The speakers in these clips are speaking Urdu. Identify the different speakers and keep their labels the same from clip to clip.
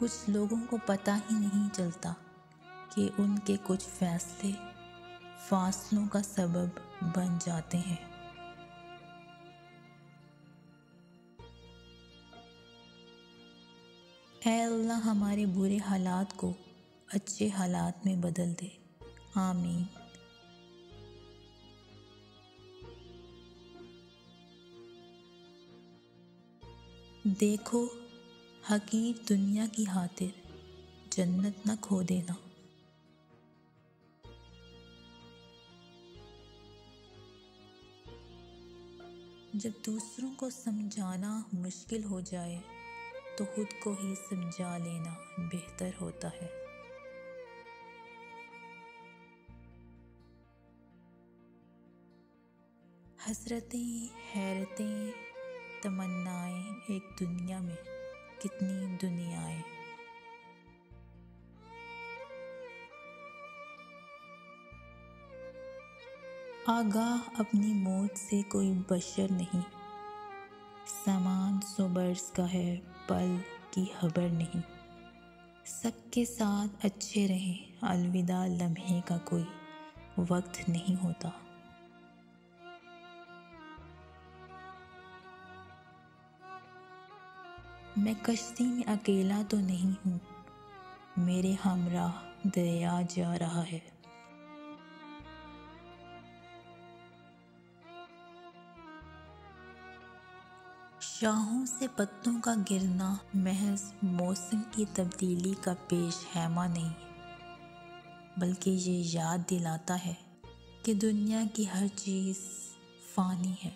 Speaker 1: کچھ لوگوں کو پتہ ہی نہیں چلتا کہ ان کے کچھ فیصلے فاصلوں کا سبب بن جاتے ہیں۔ اے اللہ ہمارے برے حالات کو اچھے حالات میں بدل دے، آمین۔ دیکھو حقیر دنیا کی خاطر جنت نہ کھو دینا۔ جب دوسروں کو سمجھانا مشکل ہو جائے تو خود کو ہی سمجھا لینا بہتر ہوتا ہے۔ حسرتیں، حیرتیں، تمنائیں، ایک دنیا میں کتنی دنیائیں۔ آگاہ اپنی موت سے کوئی بشر نہیں، سامان سو برس کا ہے پل کی خبر نہیں۔ سب کے ساتھ اچھے رہیں، الوداع لمحے کا کوئی وقت نہیں ہوتا۔ میں کشتی میں اکیلا تو نہیں ہوں، میرے ہمراہ دریا جا رہا ہے۔ شاخوں سے پتوں کا گرنا محض موسم کی تبدیلی کا پیش خیمہ نہیں، بلکہ یہ یاد دلاتا ہے کہ دنیا کی ہر چیز فانی ہے۔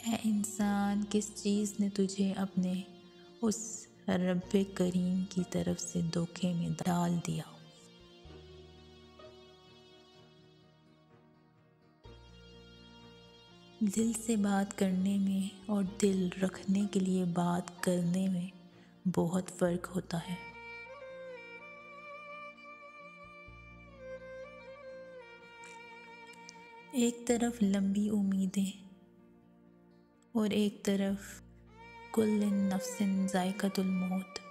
Speaker 1: اے انسان، کس چیز نے تجھے اپنے اس رب کریم کی طرف سے دھوکے میں ڈال دیا؟ دل سے بات کرنے میں اور دل رکھنے کے لیے بات کرنے میں بہت فرق ہوتا ہے۔ ایک طرف لمبی امیدیں اور ایک طرف کل نفس ذائقۃ الموت۔